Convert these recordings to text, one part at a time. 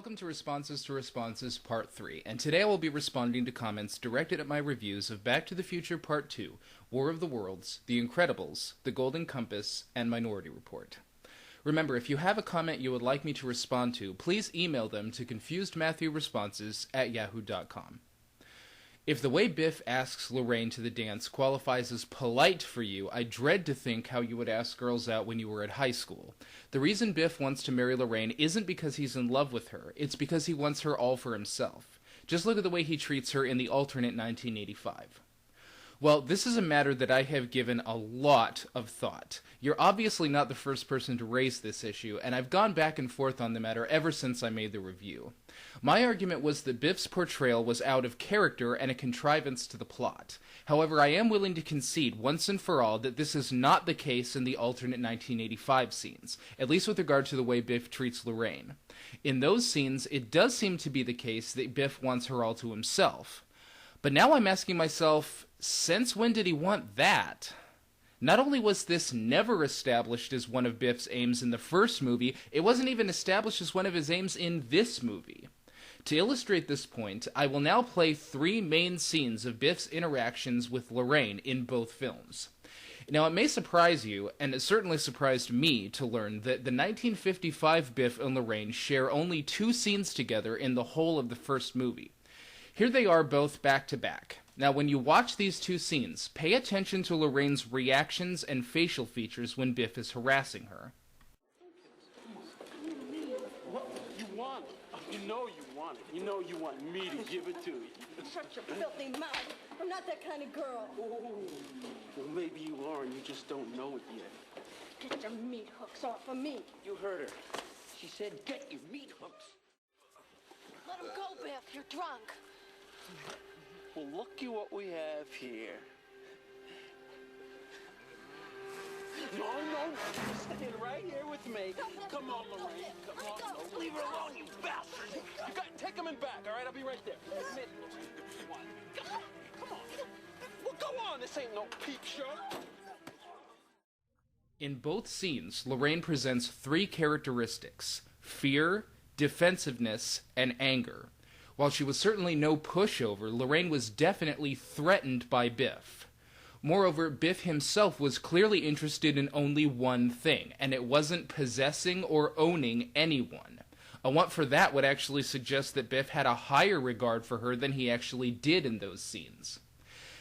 Welcome to Responses Part 3, and today I will be responding to comments directed at my reviews of Back to the Future Part 2, War of the Worlds, The Incredibles, The Golden Compass, and Minority Report. Remember, if you have a comment you would like me to respond to, please email them to confusedmatthewresponses@yahoo.com. If the way Biff asks Lorraine to the dance qualifies as polite for you, I dread to think how you would ask girls out when you were at high school. The reason Biff wants to marry Lorraine isn't because he's in love with her, it's because he wants her all for himself. Just look at the way he treats her in the alternate 1985. Well, this is a matter that I have given a lot of thought. You're obviously not the first person to raise this issue, and I've gone back and forth on the matter ever since I made the review. My argument was that Biff's portrayal was out of character and a contrivance to the plot. However, I am willing to concede once and for all that this is not the case in the alternate 1985 scenes, at least with regard to the way Biff treats Lorraine. In those scenes, it does seem to be the case that Biff wants her all to himself. But now I'm asking myself, since when did he want that? Not only was this never established as one of Biff's aims in the first movie, it wasn't even established as one of his aims in this movie. To illustrate this point, I will now play 3 main scenes of Biff's interactions with Lorraine in both films. Now, it may surprise you, and it certainly surprised me to learn that the 1955 Biff and Lorraine share only 2 scenes together in the whole of the first movie. Here they are both back to back. Now, when you watch these 2 scenes, pay attention to Lorraine's reactions and facial features when Biff is harassing her. What? You want it. You know you want it. You know you want me to give it to you. Shut your filthy mouth. I'm not that kind of girl. Oh, well, maybe you are, and you just don't know it yet. Get your meat hooks off of me. You heard her. She said, get your meat hooks. Let him go, Biff. You're drunk. Well, looky what we have here. No, stay right here with me. Come on, Lorraine. Come on. No, leave her alone, you bastard. You got take him in back, all right? I'll be right there. Admit, Come on. Well, go on. This ain't no peep show. In both scenes, Lorraine presents 3 characteristics: fear, defensiveness, and anger. While she was certainly no pushover, Lorraine was definitely threatened by Biff. Moreover, Biff himself was clearly interested in only one thing, and it wasn't possessing or owning anyone. A want for that would actually suggest that Biff had a higher regard for her than he actually did in those scenes.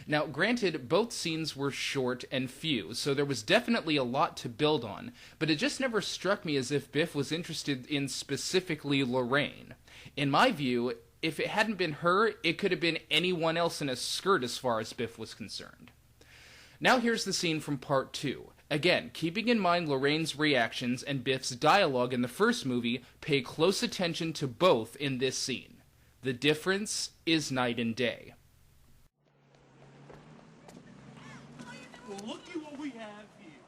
Now, granted, both scenes were short and few, so there was definitely a lot to build on, but it just never struck me as if Biff was interested in specifically Lorraine. In my view, if it hadn't been her, it could have been anyone else in a skirt as far as Biff was concerned. Now here's the scene from Part 2. Again, keeping in mind Lorraine's reactions and Biff's dialogue in the first movie, pay close attention to both in this scene. The difference is night and day. Well, looky what we have here.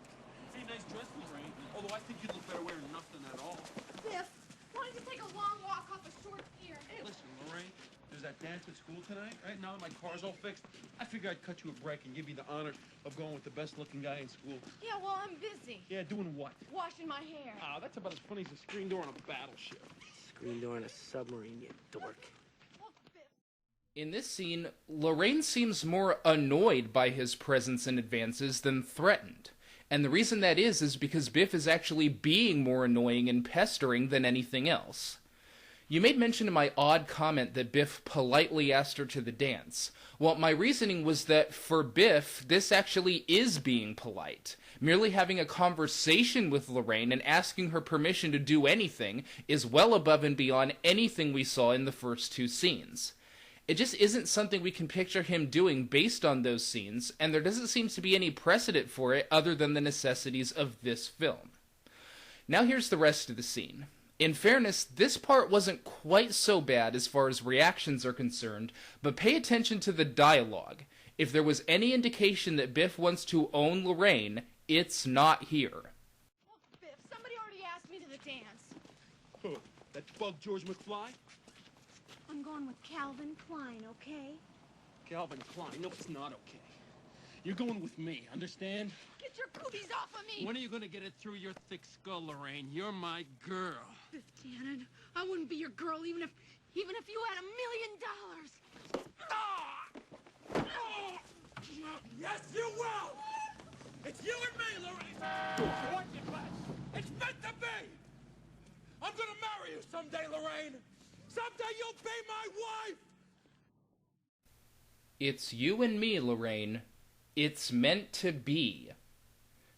Hey, nice dress, Lorraine. Although I think you'd look better wearing nothing at all. Biff, why don't you take a long walk off a short pier? Hey, listen, Lorraine, there's that dance at school tonight. Right now that my car's all fixed, I figured I'd cut you a break and give you the honor of going with the best-looking guy in school. Yeah, well, I'm busy. Yeah, doing what? Washing my hair. Ah, that's about as funny as a screen door on a battleship. Screen door on a submarine, you dork. Look, Biff. In this scene, Lorraine seems more annoyed by his presence and advances than threatened. And the reason that is because Biff is actually being more annoying and pestering than anything else. You made mention of my odd comment that Biff politely asked her to the dance. Well, my reasoning was that for Biff, this actually is being polite. Merely having a conversation with Lorraine and asking her permission to do anything is well above and beyond anything we saw in the first 2 scenes. It just isn't something we can picture him doing based on those scenes, and there doesn't seem to be any precedent for it other than the necessities of this film. Now here's the rest of the scene. In fairness, this part wasn't quite so bad as far as reactions are concerned, but pay attention to the dialogue. If there was any indication that Biff wants to own Lorraine, it's not here. Look, Biff, somebody already asked me to the dance. Who? That bug George McFly? I'm going with Calvin Klein, okay? Calvin Klein. No, it's not okay. You're going with me, understand? Get your boobies off of me! When are you gonna get it through your thick skull, Lorraine? You're my girl. Biff Tannen, I wouldn't be your girl even if you had $1 million. Yes, you will! It's you and me, Lorraine! Watch it, Max. It's meant to be! I'm gonna marry you someday, Lorraine! Someday you'll be my wife! It's you and me, Lorraine. It's meant to be.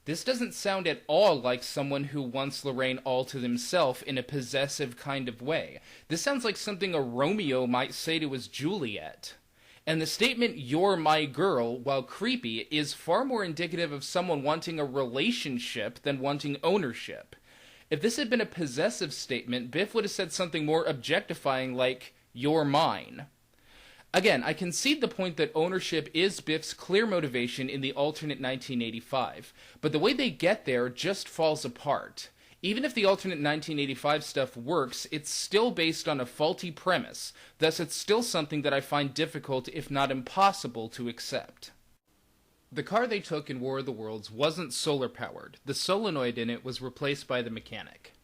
This doesn't sound at all like someone who wants Lorraine all to themselves in a possessive kind of way. This sounds like something a Romeo might say to his Juliet. And the statement, "you're my girl," while creepy, is far more indicative of someone wanting a relationship than wanting ownership. If this had been a possessive statement, Biff would have said something more objectifying like, "you're mine." Again, I concede the point that ownership is Biff's clear motivation in the alternate 1985, but the way they get there just falls apart. Even if the alternate 1985 stuff works, it's still based on a faulty premise, thus it's still something that I find difficult, if not impossible, to accept. The car they took in War of the Worlds wasn't solar-powered. The solenoid in it was replaced by the mechanic.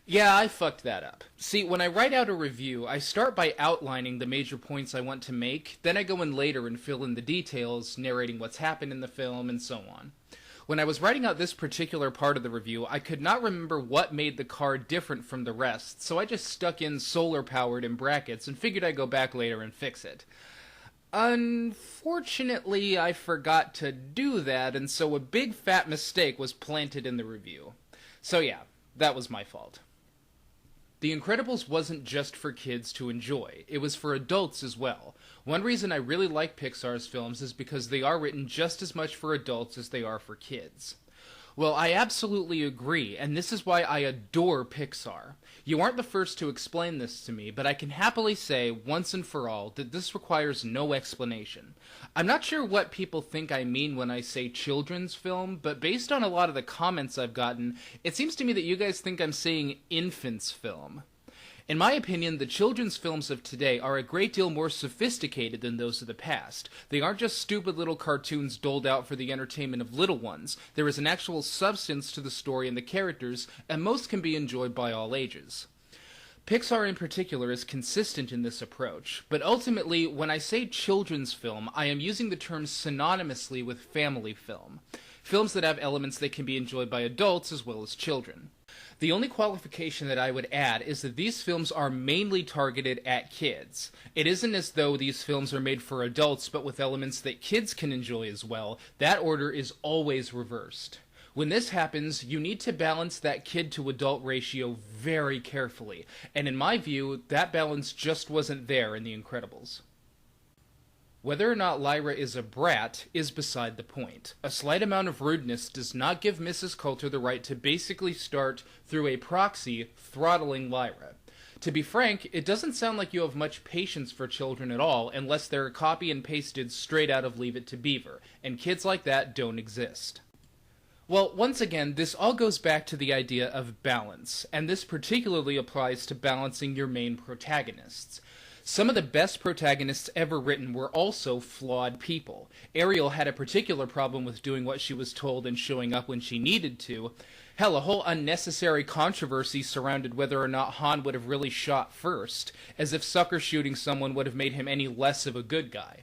Yeah, I fucked that up. See, when I write out a review, I start by outlining the major points I want to make, then I go in later and fill in the details, narrating what's happened in the film, and so on. When I was writing out this particular part of the review, I could not remember what made the car different from the rest, so I just stuck in solar-powered in brackets and figured I'd go back later and fix it. Unfortunately, I forgot to do that, and so a big fat mistake was planted in the review. So yeah, that was my fault. The Incredibles wasn't just for kids to enjoy, it was for adults as well. One reason I really like Pixar's films is because they are written just as much for adults as they are for kids. Well, I absolutely agree, and this is why I adore Pixar. You aren't the first to explain this to me, but I can happily say, once and for all, that this requires no explanation. I'm not sure what people think I mean when I say children's film, but based on a lot of the comments I've gotten, it seems to me that you guys think I'm saying infant's film. In my opinion, the children's films of today are a great deal more sophisticated than those of the past. They aren't just stupid little cartoons doled out for the entertainment of little ones. There is an actual substance to the story and the characters, and most can be enjoyed by all ages. Pixar in particular is consistent in this approach, but ultimately, when I say children's film, I am using the term synonymously with family film. Films that have elements that can be enjoyed by adults as well as children. The only qualification that I would add is that these films are mainly targeted at kids. It isn't as though these films are made for adults but with elements that kids can enjoy as well. That order is always reversed. When this happens, you need to balance that kid-to-adult ratio very carefully, and in my view, that balance just wasn't there in The Incredibles. Whether or not Lyra is a brat is beside the point. A slight amount of rudeness does not give Mrs. Coulter the right to basically start, through a proxy, throttling Lyra. To be frank, it doesn't sound like you have much patience for children at all unless they're copy and pasted straight out of Leave It to Beaver, and kids like that don't exist. Well, once again, this all goes back to the idea of balance, and this particularly applies to balancing your main protagonists. Some of the best protagonists ever written were also flawed people. Ariel had a particular problem with doing what she was told and showing up when she needed to. Hell, a whole unnecessary controversy surrounded whether or not Han would have really shot first, as if sucker shooting someone would have made him any less of a good guy.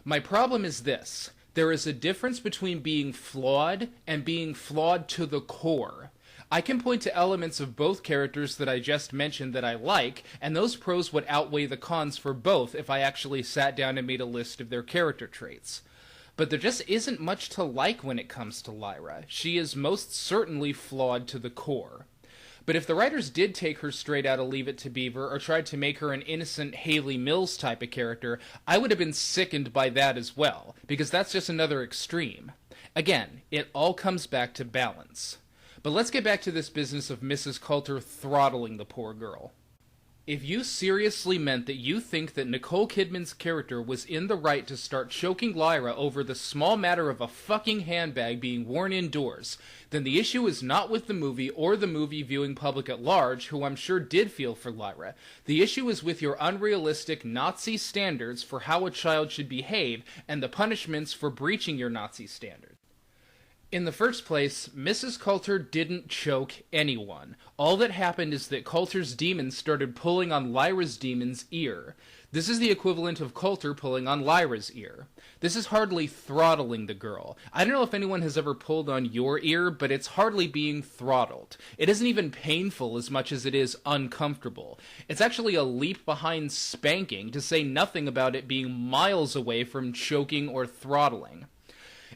My problem is this. There is a difference between being flawed and being flawed to the core. I can point to elements of both characters that I just mentioned that I like, and those pros would outweigh the cons for both if I actually sat down and made a list of their character traits. But there just isn't much to like when it comes to Lyra. She is most certainly flawed to the core. But if the writers did take her straight out of Leave It to Beaver or tried to make her an innocent Hayley Mills type of character, I would have been sickened by that as well, because that's just another extreme. Again, it all comes back to balance. But let's get back to this business of Mrs. Coulter throttling the poor girl. If you seriously meant that you think that Nicole Kidman's character was in the right to start choking Lyra over the small matter of a fucking handbag being worn indoors, then the issue is not with the movie or the movie viewing public at large, who I'm sure did feel for Lyra. The issue is with your unrealistic Nazi standards for how a child should behave and the punishments for breaching your Nazi standards. In the first place, Mrs. Coulter didn't choke anyone. All that happened is that Coulter's demons started pulling on Lyra's demon's ear. This is the equivalent of Coulter pulling on Lyra's ear. This is hardly throttling the girl. I don't know if anyone has ever pulled on your ear, but it's hardly being throttled. It isn't even painful as much as it is uncomfortable. It's actually a leap behind spanking, to say nothing about it being miles away from choking or throttling.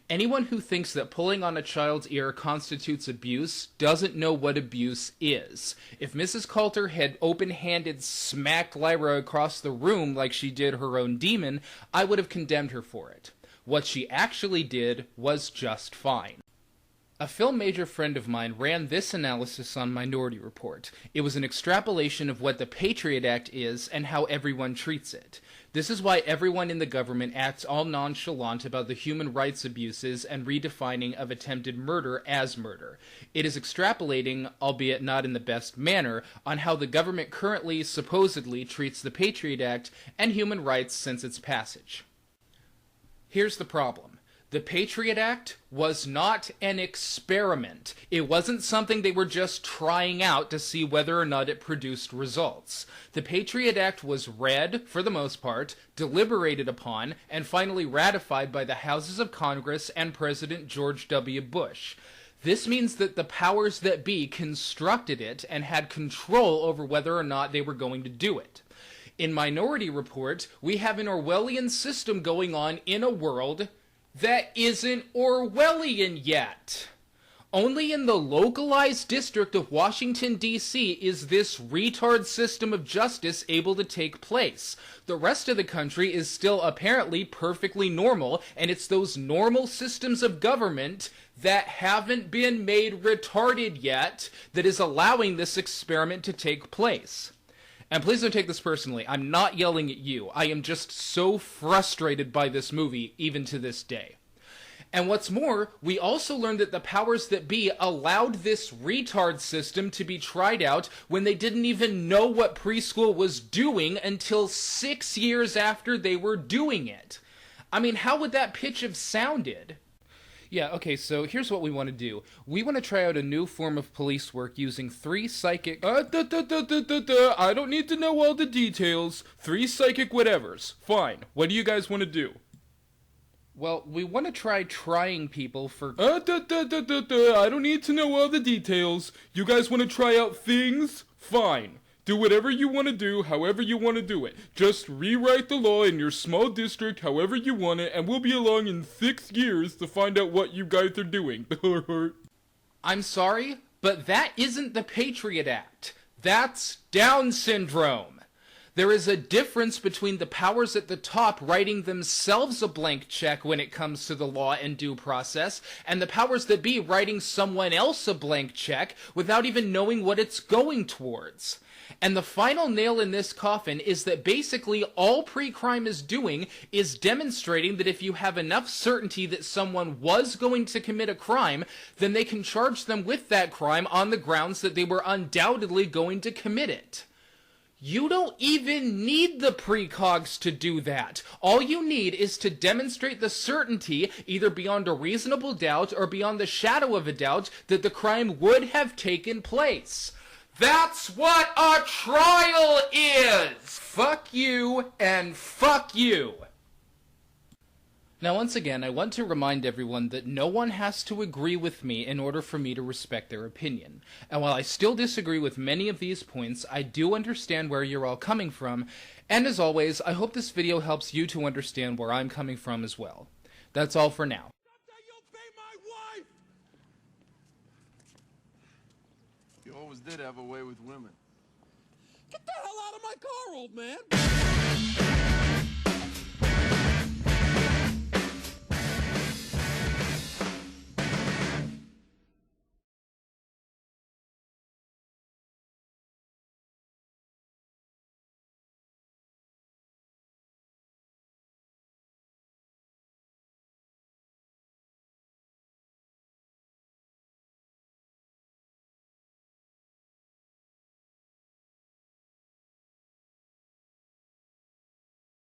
Anyone who thinks that pulling on a child's ear constitutes abuse doesn't know what abuse is. If Mrs. Coulter had open-handed smacked Lyra across the room like she did her own demon, I would have condemned her for it. What she actually did was just fine. A film major friend of mine ran this analysis on Minority Report. It was an extrapolation of what the Patriot Act is and how everyone treats it. This is why everyone in the government acts all nonchalant about the human rights abuses and redefining of attempted murder as murder. It is extrapolating, albeit not in the best manner, on how the government currently supposedly treats the Patriot Act and human rights since its passage. Here's the problem. The Patriot Act was not an experiment. It wasn't something they were just trying out to see whether or not it produced results. The Patriot Act was read, for the most part, deliberated upon, and finally ratified by the Houses of Congress and President George W. Bush. This means that the powers that be constructed it and had control over whether or not they were going to do it. In Minority Report, we have an Orwellian system going on in a world that isn't Orwellian yet. Only in the localized district of Washington, D.C. is this retard system of justice able to take place. The rest of the country is still apparently perfectly normal, and it's those normal systems of government that haven't been made retarded yet that is allowing this experiment to take place. And please don't take this personally. I'm not yelling at you. I am just so frustrated by this movie, even to this day. And what's more, we also learned that the powers that be allowed this retard system to be tried out when they didn't even know what preschool was doing until 6 years after they were doing it. I mean, how would that pitch have sounded? Yeah, okay, so here's what we want to do. We want to try out a new form of police work using 3 psychic... I don't need to know all the details. 3 psychic whatevers. Fine. What do you guys want to do? Well, we want to try trying people for... I don't need to know all the details. You guys want to try out things? Fine. Do whatever you want to do, however you want to do it. Just rewrite the law in your small district however you want it, and we'll be along in 6 years to find out what you guys are doing. I'm sorry, but that isn't the Patriot Act. That's Down syndrome. There is a difference between the powers at the top writing themselves a blank check when it comes to the law and due process, and the powers that be writing someone else a blank check without even knowing what it's going towards. And the final nail in this coffin is that basically all pre-crime is doing is demonstrating that if you have enough certainty that someone was going to commit a crime, then they can charge them with that crime on the grounds that they were undoubtedly going to commit it. You don't even need the precogs to do that. All you need is to demonstrate the certainty, either beyond a reasonable doubt or beyond the shadow of a doubt, that the crime would have taken place. That's what a trial is! Fuck you and fuck you! Now once again, I want to remind everyone that no one has to agree with me in order for me to respect their opinion. And while I still disagree with many of these points, I do understand where you're all coming from, and as always, I hope this video helps you to understand where I'm coming from as well. That's all for now. You always did have a way with women. Get the hell out of my car, old man!